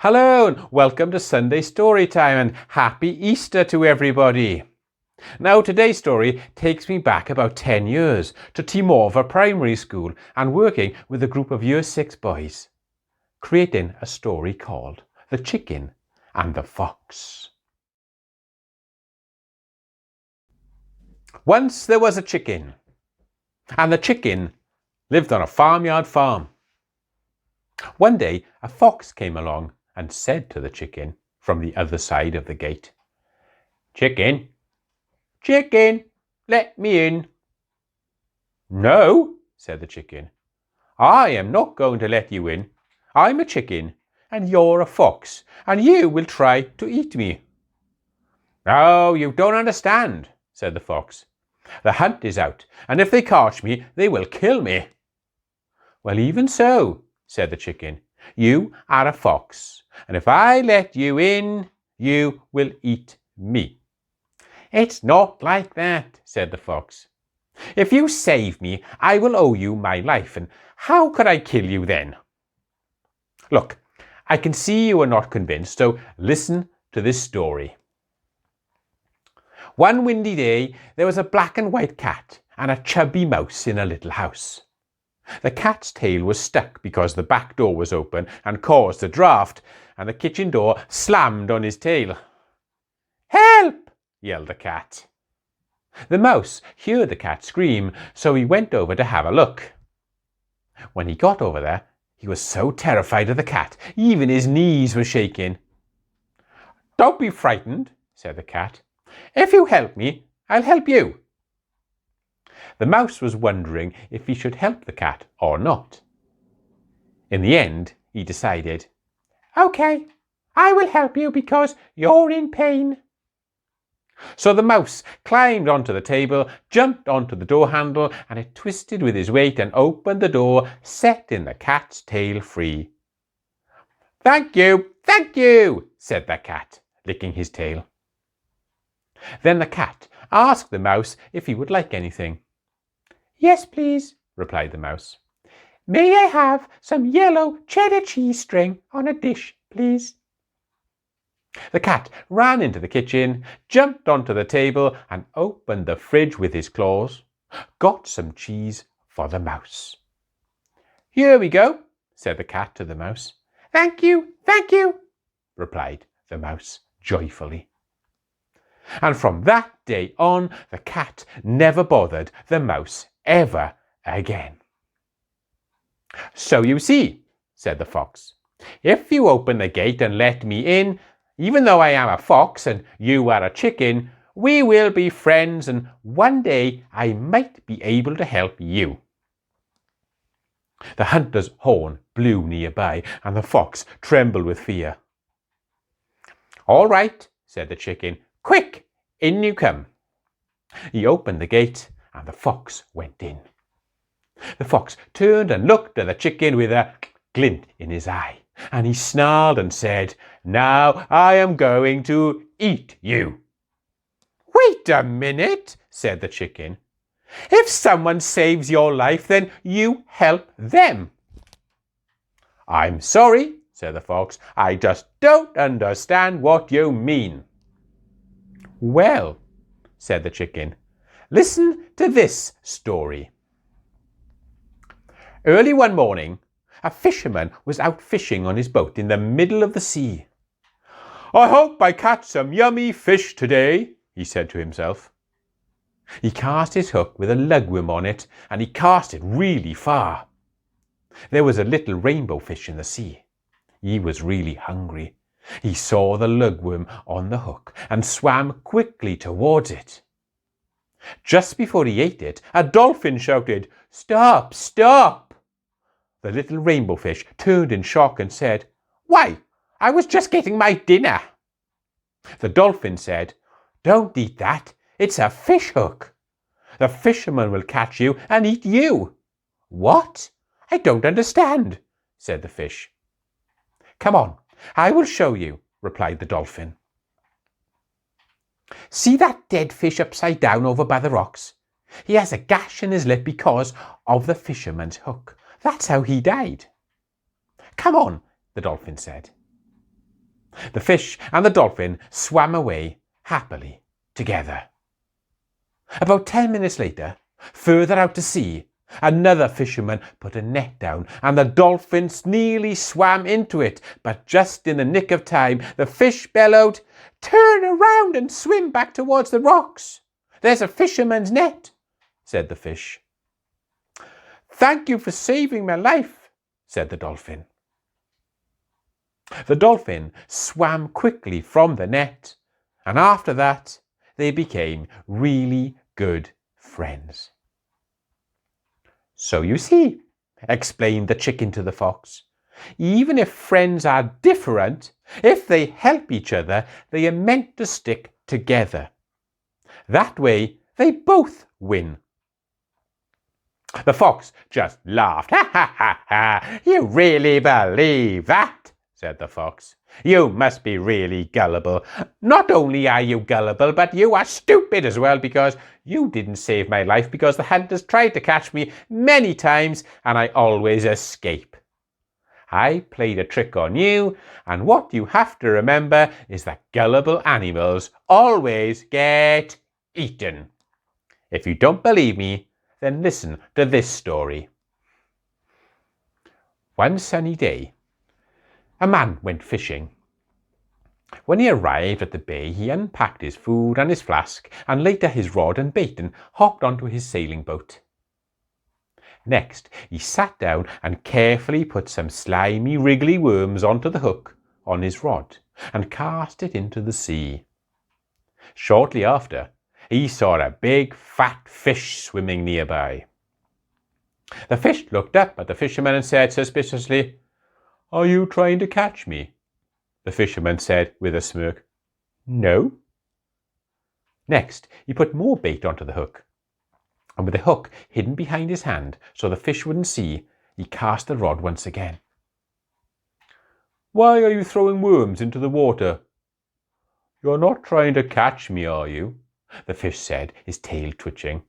Hello and welcome to Sunday Storytime and happy Easter to everybody. Now today's story takes me back about 10 years to Tirmorfa Primary School and working with a group of Year 6 boys, creating a story called The Chicken and the Fox. Once there was a chicken, and the chicken lived on a farmyard farm. One day a fox came along and said to the chicken from the other side of the gate, "Chicken, chicken, let me in." "No," said the chicken, "I am not going to let you in. I'm a chicken and you're a fox and you will try to eat me." "Oh, you don't understand," said the fox. "The hunt is out and if they catch me, they will kill me." "Well, even so," said the chicken, "you are a fox, and if I let you in, you will eat me." "It's not like that," said the fox. "If you save me, I will owe you my life, and how could I kill you then?" Look, I can see you are not convinced, so listen to this story. One windy day, there was a black and white cat and a chubby mouse in a little house. The cat's tail was stuck because the back door was open and caused a draught, and the kitchen door slammed on his tail. "Help!" yelled the cat. The mouse heard the cat scream, so he went over to have a look. When he got over there, he was so terrified of the cat, even his knees were shaking. "Don't be frightened," said the cat. "If you help me, I'll help you." The mouse was wondering if he should help the cat or not. In the end, he decided, "Okay, I will help you because you're in pain." So the mouse climbed onto the table, jumped onto the door handle, and it twisted with his weight and opened the door, setting the cat's tail free. Thank you," said the cat, licking his tail. Then the cat asked the mouse if he would like anything. "Yes, please," replied the mouse. "May I have some yellow cheddar cheese string on a dish, please?" The cat ran into the kitchen, jumped onto the table and opened the fridge with his claws, got some cheese for the mouse. "Here we go," said the cat to the mouse. Thank you," replied the mouse joyfully. And from that day on, the cat never bothered the mouse ever again. "So you see," said the fox, "if you open the gate and let me in, even though I am a fox and you are a chicken, we will be friends and one day I might be able to help you." The hunter's horn blew nearby and the fox trembled with fear. "All right," said the chicken. "Quick, in you come." He opened the gate and the fox went in. The fox turned and looked at the chicken with a glint in his eye, and he snarled and said, "Now I am going to eat you." "Wait a minute," said the chicken. "If someone saves your life, then you help them." "I'm sorry," said the fox. "I just don't understand what you mean." "Well," said the chicken, "listen to this story. Early one morning, a fisherman was out fishing on his boat in the middle of the sea. "I hope I catch some yummy fish today," he said to himself. He cast his hook with a lugworm on it, and he cast it really far. There was a little rainbow fish in the sea. He was really hungry. He saw the lugworm on the hook and swam quickly towards it. Just before he ate it, a dolphin shouted, "Stop, stop!" The little rainbow fish turned in shock and said, "Why, I was just getting my dinner." The dolphin said, "Don't eat that. It's a fish hook. The fisherman will catch you and eat you." "What? I don't understand," said the fish. "Come on, I will show you," replied the dolphin. "See that dead fish upside down over by the rocks? He has a gash in his lip because of the fisherman's hook. That's how he died." "Come on," the dolphin said. The fish and the dolphin swam away happily together. About 10 minutes later, further out to sea, another fisherman put a net down and the dolphin nearly swam into it, but just in the nick of time, the fish bellowed, "Turn around and swim back towards the rocks. There's a fisherman's net," said the fish. "Thank you for saving my life," said the dolphin. The dolphin swam quickly from the net, and after that, they became really good friends. "So you see," explained the chicken to the fox, "even if friends are different, if they help each other, they are meant to stick together. That way, they both win." The fox just laughed. "Ha ha ha ha! You really believe that?" said the fox. "You must be really gullible. Not only are you gullible, but you are stupid as well, because you didn't save my life because the hunters tried to catch me many times and I always escape. I played a trick on you, and what you have to remember is that gullible animals always get eaten. If you don't believe me, then listen to this story. One sunny day, a man went fishing. When he arrived at the bay, he unpacked his food and his flask, and later his rod and bait, and hopped onto his sailing boat. Next, he sat down and carefully put some slimy, wriggly worms onto the hook on his rod, and cast it into the sea. Shortly after, he saw a big, fat fish swimming nearby. The fish looked up at the fisherman and said suspiciously, "Are you trying to catch me?" The fisherman said with a smirk, "No." Next, he put more bait onto the hook, and with the hook hidden behind his hand so the fish wouldn't see, he cast the rod once again. "Why are you throwing worms into the water?" "You're not trying to catch me, are you?" the fish said, his tail twitching.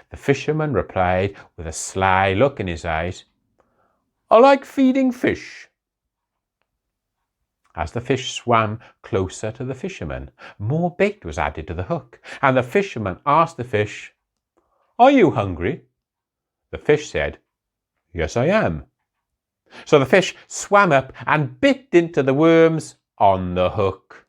The fisherman replied with a sly look in his eyes, "I like feeding fish." As the fish swam closer to the fisherman, more bait was added to the hook, and the fisherman asked the fish, "Are you hungry?" The fish said, "Yes, I am." So the fish swam up and bit into the worms on the hook.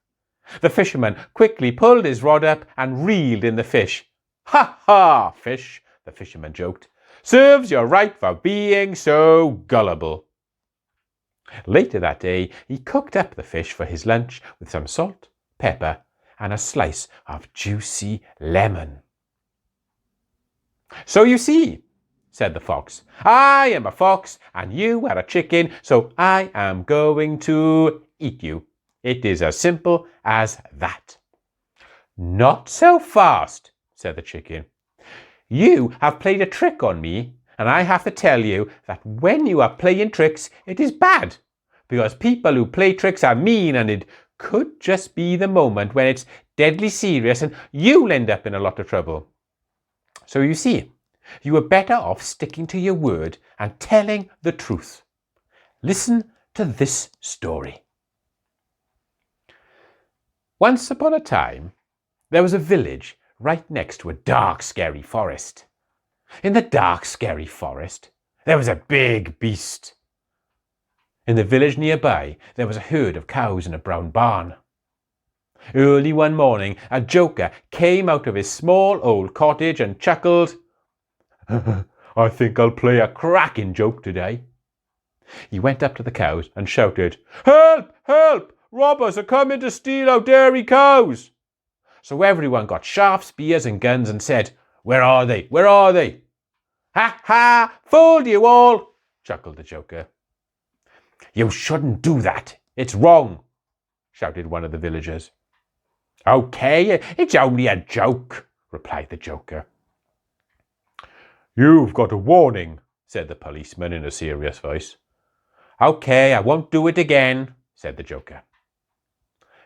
The fisherman quickly pulled his rod up and reeled in the fish. "Ha ha, fish," the fisherman joked. "Serves you right for being so gullible." Later that day, he cooked up the fish for his lunch with some salt, pepper, and a slice of juicy lemon. "So you see," said the fox, "I am a fox and you are a chicken, so I am going to eat you. It is as simple as that." "Not so fast," said the chicken. "You have played a trick on me, and I have to tell you that when you are playing tricks, it is bad, because people who play tricks are mean, and it could just be the moment when it's deadly serious and you'll end up in a lot of trouble. So you see, you are better off sticking to your word and telling the truth. Listen to this story. Once upon a time, there was a village right next to a dark, scary forest. In the dark, scary forest, there was a big beast. In the village nearby, there was a herd of cows in a brown barn. Early one morning, a joker came out of his small old cottage and chuckled, "I think I'll play a cracking joke today." He went up to the cows and shouted, "Help! Help! Robbers are coming to steal our dairy cows." So everyone got sharp spears and guns and said, "Where are they? Where are they?" "Ha ha! Fooled you all," chuckled the joker. "You shouldn't do that. It's wrong," shouted one of the villagers. "Okay, it's only a joke," replied the joker. "You've got a warning," said the policeman in a serious voice. "Okay, I won't do it again," said the joker.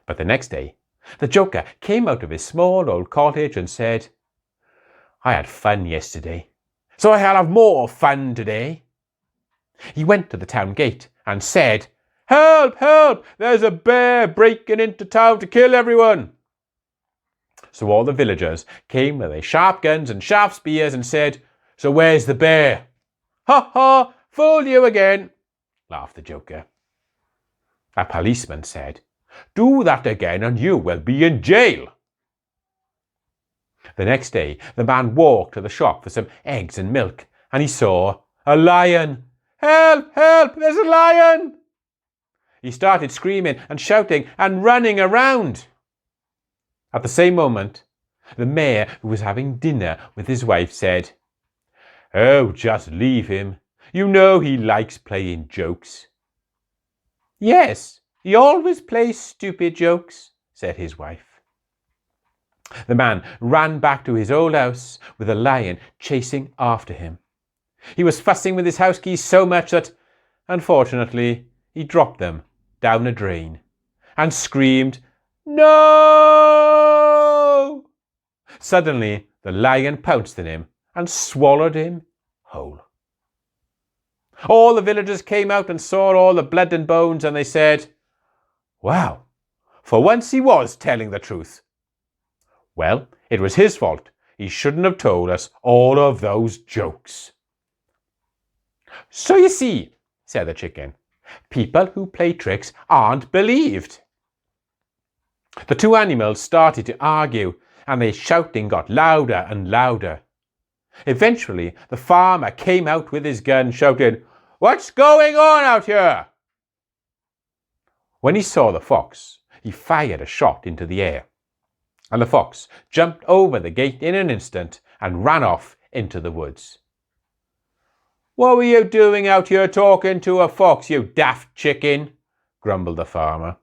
But the next day, the joker came out of his small old cottage and said, "I had fun yesterday, so I'll have more fun today." He went to the town gate and said, "Help! Help! There's a bear breaking into town to kill everyone!" So all the villagers came with their sharp guns and sharp spears and said, "So where's the bear?" "Ha ha! Fooled you again," laughed the joker. A policeman said, "Do that again and you will be in jail." The next day, the man walked to the shop for some eggs and milk, and he saw a lion. "Help! Help! There's a lion!" He started screaming and shouting and running around. At the same moment, the mayor, who was having dinner with his wife, said, "Oh, just leave him. You know he likes playing jokes." "Yes, he always plays stupid jokes," said his wife. The man ran back to his old house with the lion chasing after him. He was fussing with his house keys so much that, unfortunately, he dropped them down a drain and screamed, "No!" Suddenly, the lion pounced on him and swallowed him whole. All the villagers came out and saw all the blood and bones, and they said, "Wow, for once he was telling the truth. Well, it was his fault. He shouldn't have told us all of those jokes." "So you see," said the chicken, "people who play tricks aren't believed." The two animals started to argue, and their shouting got louder and louder. Eventually, the farmer came out with his gun, shouting, "What's going on out here?" When he saw the fox, he fired a shot into the air, and the fox jumped over the gate in an instant and ran off into the woods. "What were you doing out here talking to a fox, you daft chicken?" grumbled the farmer.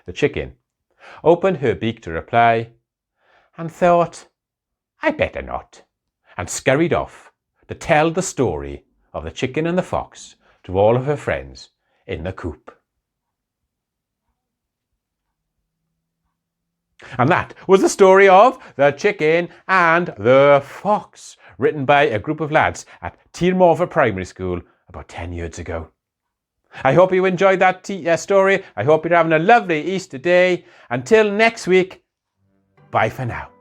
The chicken opened her beak to reply, and thought, "I better not," and scurried off to tell the story of the chicken and the fox to all of her friends in the coop. And that was the story of The Chicken and the Fox, written by a group of lads at Tirmorfa Primary School about 10 years ago. I hope you enjoyed that story. I hope you're having a lovely Easter day. Until next week, bye for now.